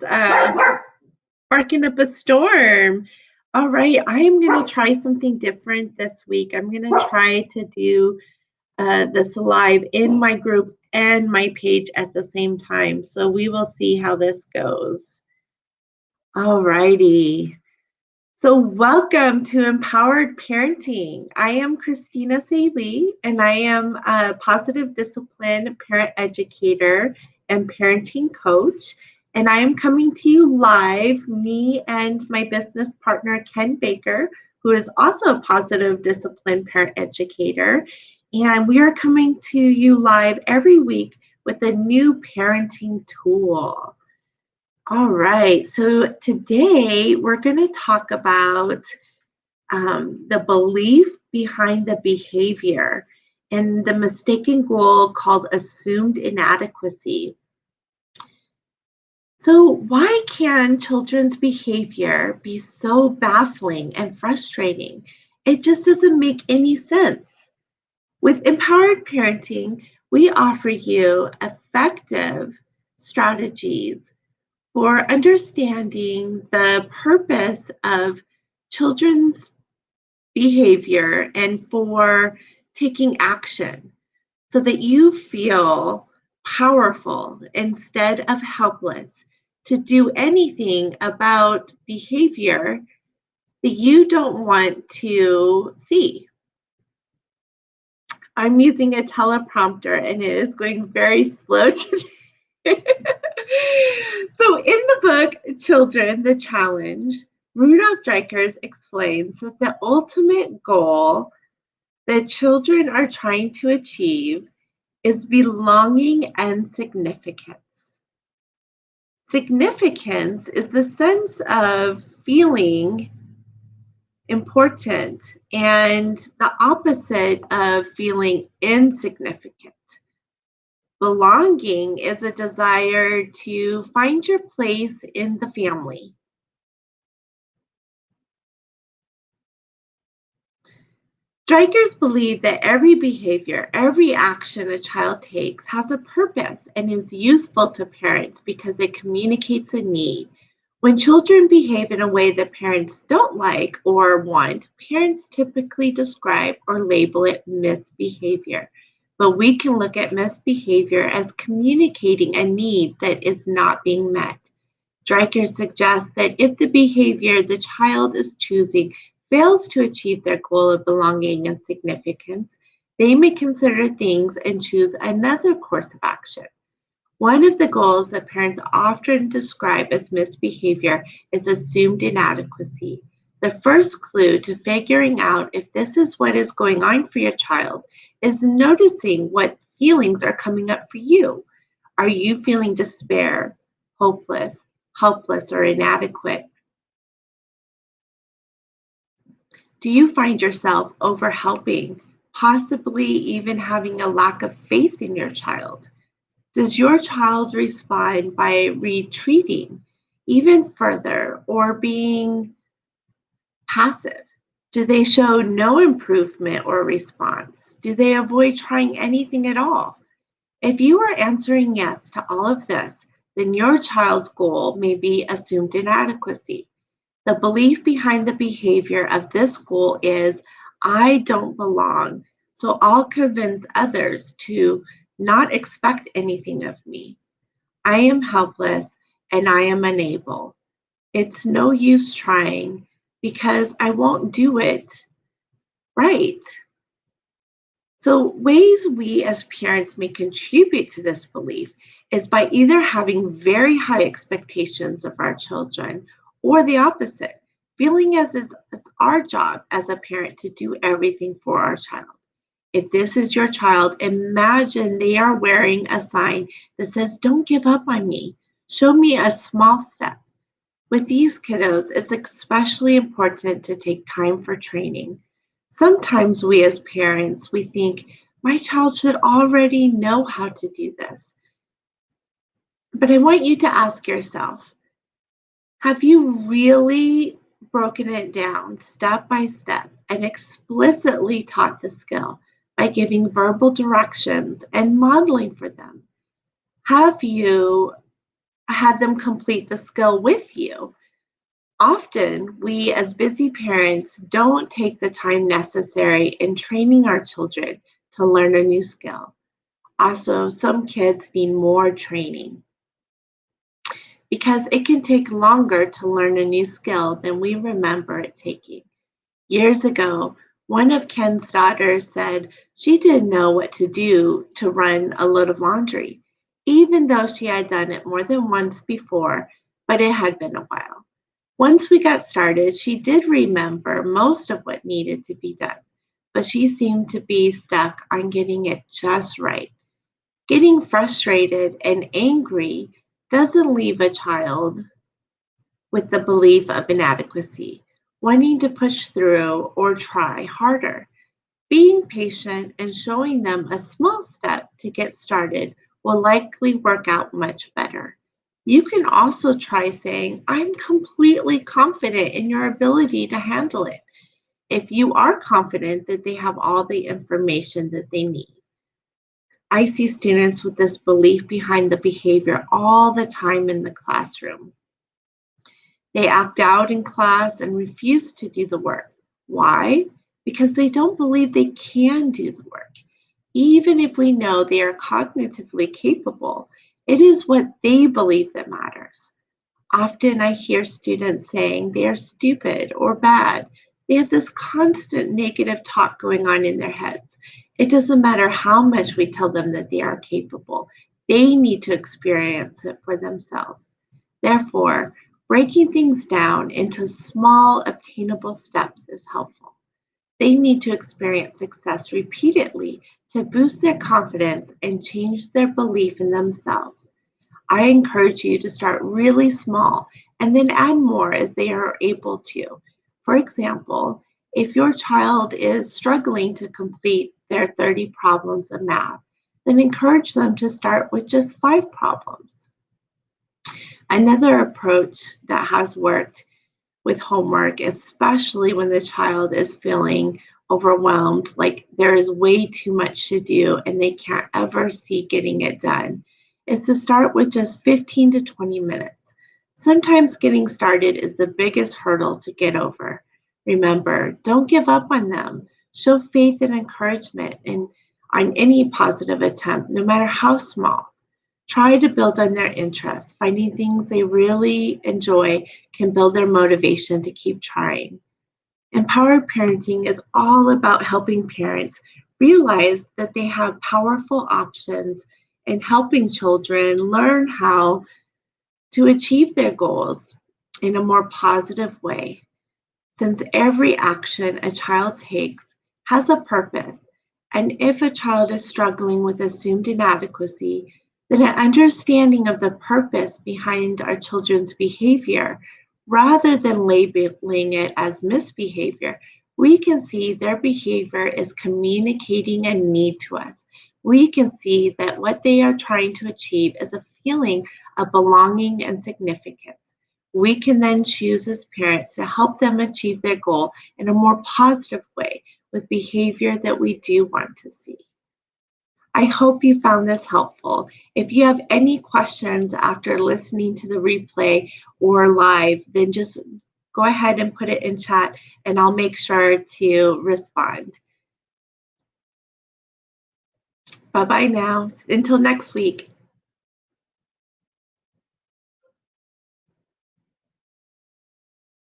um, barking up a storm. All right, I am going to try something different this week. I'm going to try to do this live in my group and my page at the same time. So we will see how this goes. All righty. So, welcome to Empowered Parenting. I am Christina Saley, and I am a positive discipline parent educator and parenting coach. And I am coming to you live, me and my business partner, Ken Baker, who is also a positive discipline parent educator. And we are coming to you live every week with a new parenting tool. All right, so today we're going to talk about the belief behind the behavior and the mistaken goal called assumed inadequacy. So, why can children's behavior be so baffling and frustrating? It just doesn't make any sense. With Empowered Parenting, we offer you effective strategies for understanding the purpose of children's behavior and for taking action so that you feel powerful instead of helpless to do anything about behavior that you don't want to see. I'm using a teleprompter and it is going very slow today. So, in the book Children, the Challenge, Rudolf Dreikurs explains that the ultimate goal that children are trying to achieve is belonging and significance. Significance is the sense of feeling important and the opposite of feeling insignificant. Belonging is a desire to find your place in the family. Strikers believe that every behavior, every action a child takes has a purpose and is useful to parents because it communicates a need. When children behave in a way that parents don't like or want, parents typically describe or label it misbehavior. But we can look at misbehavior as communicating a need that is not being met. Stryker suggests that if the behavior the child is choosing fails to achieve their goal of belonging and significance, they may consider things and choose another course of action. One of the goals that parents often describe as misbehavior is assumed inadequacy. The first clue to figuring out if this is what is going on for your child is noticing what feelings are coming up for you. Are you feeling despair, hopeless, helpless, or inadequate? Do you find yourself overhelping, possibly even having a lack of faith in your child? Does your child respond by retreating even further or being passive? Do they show no improvement or response? Do they avoid trying anything at all? If you are answering yes to all of this, then your child's goal may be assumed inadequacy. The belief behind the behavior of this goal is, I don't belong, so I'll convince others to not expect anything of me. I am helpless and I am unable. It's no use trying because I won't do it right. So, ways we as parents may contribute to this belief is by either having very high expectations of our children or the opposite, feeling as if it's our job as a parent to do everything for our child. If this is your child, imagine they are wearing a sign that says, Don't give up on me. Show me a small step. With these kiddos, it's especially important to take time for training. Sometimes we as parents, we think, my child should already know how to do this. But I want you to ask yourself, have you really broken it down step by step and explicitly taught the skill by giving verbal directions and modeling for them? Have you had them complete the skill with you. Often, we as busy parents don't take the time necessary in training our children to learn a new skill. Also, some kids need more training because it can take longer to learn a new skill than we remember it taking. Years ago, one of Ken's daughters said she didn't know what to do to run a load of laundry, even though she had done it more than once before, but it had been a while. Once we got started, she did remember most of what needed to be done, but she seemed to be stuck on getting it just right. Getting frustrated and angry doesn't leave a child with the belief of inadequacy, wanting to push through or try harder. Being patient and showing them a small step to get started will likely work out much better. You can also try saying, I'm completely confident in your ability to handle it, if you are confident that they have all the information that they need. I see students with this belief behind the behavior all the time in the classroom. They act out in class and refuse to do the work. Why? Because they don't believe they can do the work. Even if we know they are cognitively capable, it is what they believe that matters. Often I hear students saying they are stupid or bad. They have this constant negative talk going on in their heads. It doesn't matter how much we tell them that they are capable. They need to experience it for themselves. Therefore, breaking things down into small, obtainable steps is helpful. They need to experience success repeatedly to boost their confidence and change their belief in themselves. I encourage you to start really small and then add more as they are able to. For example, if your child is struggling to complete their 30 problems of math, then encourage them to start with just 5 problems. Another approach that has worked with homework, especially when the child is feeling overwhelmed, like there is way too much to do and they can't ever see getting it done, is to start with just 15 to 20 minutes. Sometimes getting started is the biggest hurdle to get over. Remember, don't give up on them. Show faith and encouragement on any positive attempt, no matter how small. Try to build on their interests. Finding things they really enjoy can build their motivation to keep trying. Empowered parenting is all about helping parents realize that they have powerful options and helping children learn how to achieve their goals in a more positive way. Since every action a child takes has a purpose, and if a child is struggling with assumed inadequacy, then an understanding of the purpose behind our children's behavior, rather than labeling it as misbehavior, we can see their behavior is communicating a need to us. We can see that what they are trying to achieve is a feeling of belonging and significance. We can then choose as parents to help them achieve their goal in a more positive way with behavior that we do want to see. I hope you found this helpful. If you have any questions after listening to the replay or live, then just go ahead and put it in chat and I'll make sure to respond. Bye-bye now. Until next week.